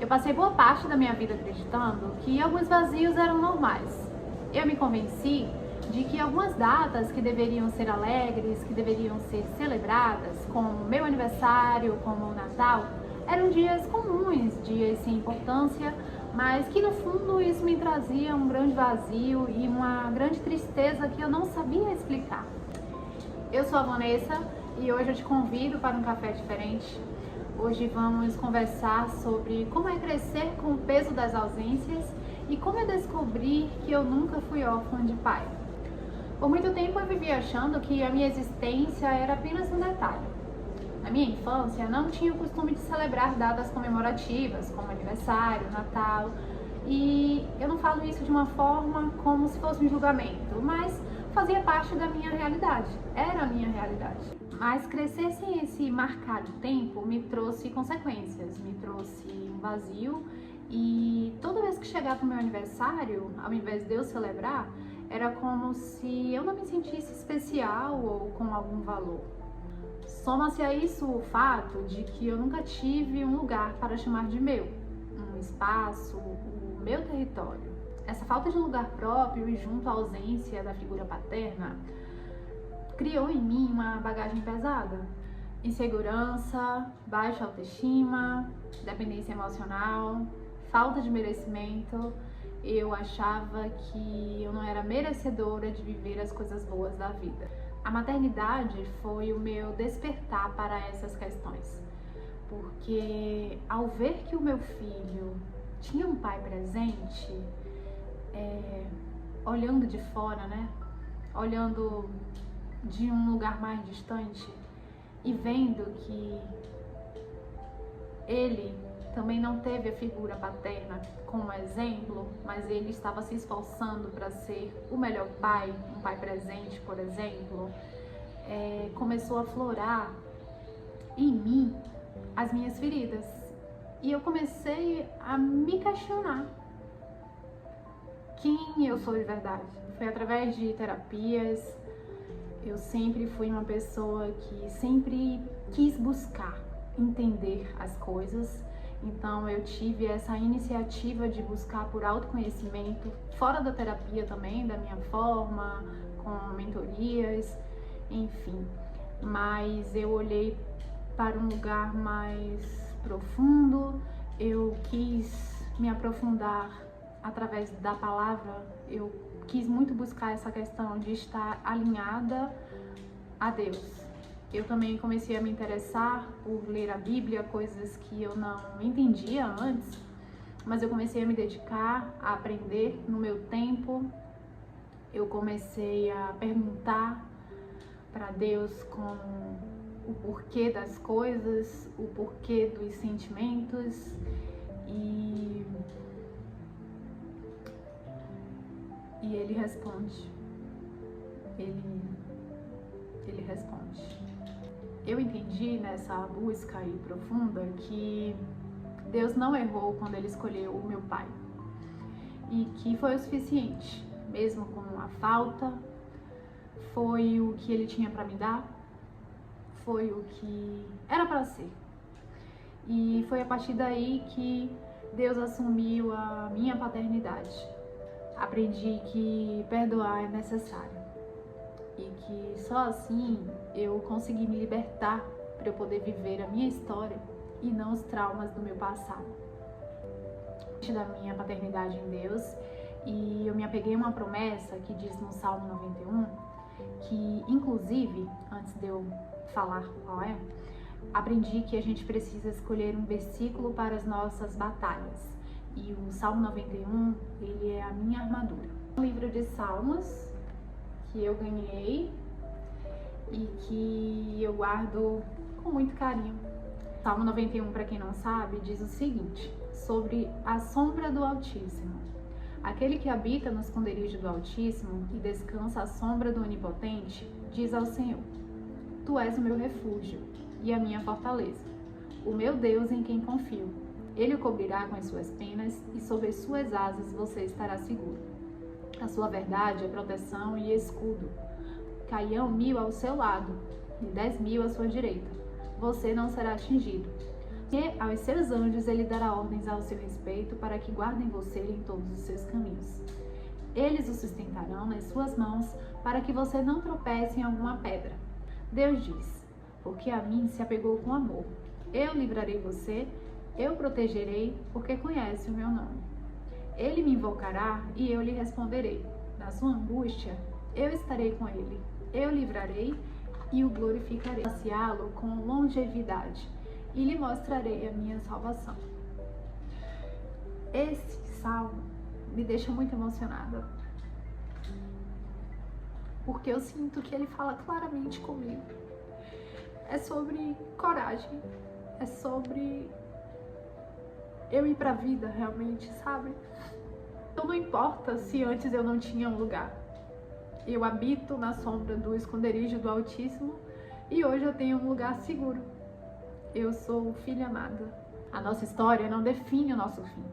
Eu passei boa parte da minha vida acreditando que alguns vazios eram normais. Eu me convenci de que algumas datas que deveriam ser alegres, que deveriam ser celebradas, como meu aniversário, como o Natal, eram dias comuns, dias sem importância, mas que no fundo isso me trazia um grande vazio e uma grande tristeza que eu não sabia explicar. Eu sou a Vanessa e hoje eu te convido para um café diferente. Hoje vamos conversar sobre como é crescer com o peso das ausências e como é descobrir que eu nunca fui órfã de pai. Por muito tempo eu vivi achando que a minha existência era apenas um detalhe. Na minha infância não tinha o costume de celebrar datas comemorativas, como aniversário, Natal, e eu não falo isso de uma forma como se fosse um julgamento, mas fazia parte da minha realidade, era a minha realidade. Mas crescer sem esse marcar de tempo me trouxe consequências, me trouxe um vazio e toda vez que chegava o meu aniversário, ao invés de eu celebrar, era como se eu não me sentisse especial ou com algum valor. Soma-se a isso o fato de que eu nunca tive um lugar para chamar de meu, um espaço, o meu território. Essa falta de um lugar próprio e junto à ausência da figura paterna criou em mim uma bagagem pesada. Insegurança, baixa autoestima, dependência emocional, falta de merecimento. Eu achava que eu não era merecedora de viver as coisas boas da vida. A maternidade foi o meu despertar para essas questões, porque ao ver que o meu filho tinha um pai presente, olhando de fora, né? Olhando de um lugar mais distante e vendo que ele também não teve a figura paterna como exemplo, mas ele estava se esforçando para ser o melhor pai, um pai presente, por exemplo, começou a aflorar em mim as minhas feridas. E eu comecei a me questionar quem eu sou de verdade. Foi através de terapias. Eu sempre fui uma pessoa que sempre quis buscar entender as coisas. Então eu tive essa iniciativa de buscar por autoconhecimento, fora da terapia também, da minha forma, com mentorias, enfim. Mas eu olhei para um lugar mais profundo, eu quis me aprofundar através da palavra, eu quis muito buscar essa questão de estar alinhada a Deus. Eu também comecei a me interessar por ler a Bíblia, coisas que eu não entendia antes, mas eu comecei a me dedicar, a aprender no meu tempo. Eu comecei a perguntar para Deus com o porquê das coisas, o porquê dos sentimentos e Ele responde. Ele responde. Eu entendi nessa busca aí profunda que Deus não errou quando Ele escolheu o meu pai e que foi o suficiente, mesmo com a falta, foi o que Ele tinha para me dar, foi o que era para ser. E foi a partir daí que Deus assumiu a minha paternidade. Aprendi que perdoar é necessário e que só assim eu consegui me libertar para eu poder viver a minha história e não os traumas do meu passado. Da minha paternidade em Deus, e eu me apeguei a uma promessa que diz no Salmo 91, que inclusive, antes de eu falar qual é, aprendi que a gente precisa escolher um versículo para as nossas batalhas. E o Salmo 91, ele é a minha armadura. Um livro de Salmos que eu ganhei e que eu guardo com muito carinho. Salmo 91, para quem não sabe, diz o seguinte: sobre a sombra do Altíssimo. Aquele que habita no esconderijo do Altíssimo e descansa à sombra do Onipotente, diz ao Senhor: Tu és o meu refúgio e a minha fortaleza, o meu Deus em quem confio. Ele o cobrirá com as suas penas e sob as suas asas você estará seguro. A sua verdade é proteção e escudo. Cairão 1000 ao seu lado e 10.000 à sua direita. Você não será atingido. E aos seus anjos ele dará ordens ao seu respeito para que guardem você em todos os seus caminhos. Eles o sustentarão nas suas mãos para que você não tropece em alguma pedra. Deus diz: porque a mim se apegou com amor. Eu livrarei você, eu protegerei, porque conhece o meu nome. Ele me invocará e eu lhe responderei. Na sua angústia, eu estarei com ele. Eu livrarei e o glorificarei. Saciá-lo com longevidade e lhe mostrarei a minha salvação. Esse salmo me deixa muito emocionada, porque eu sinto que ele fala claramente comigo. É sobre coragem, é sobre eu ir pra vida realmente, sabe? Então não importa se antes eu não tinha um lugar. Eu habito na sombra do esconderijo do Altíssimo e hoje eu tenho um lugar seguro. Eu sou filha amada. A nossa história não define o nosso fim.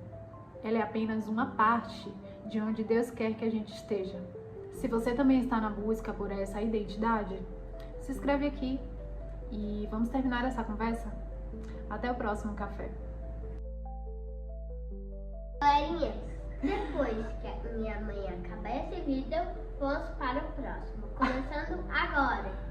Ela é apenas uma parte de onde Deus quer que a gente esteja. Se você também está na busca por essa identidade, se inscreve aqui e vamos terminar essa conversa? Até o próximo café. Galerinha, depois que a minha mãe acabar esse vídeo, vamos para o próximo. Começando agora.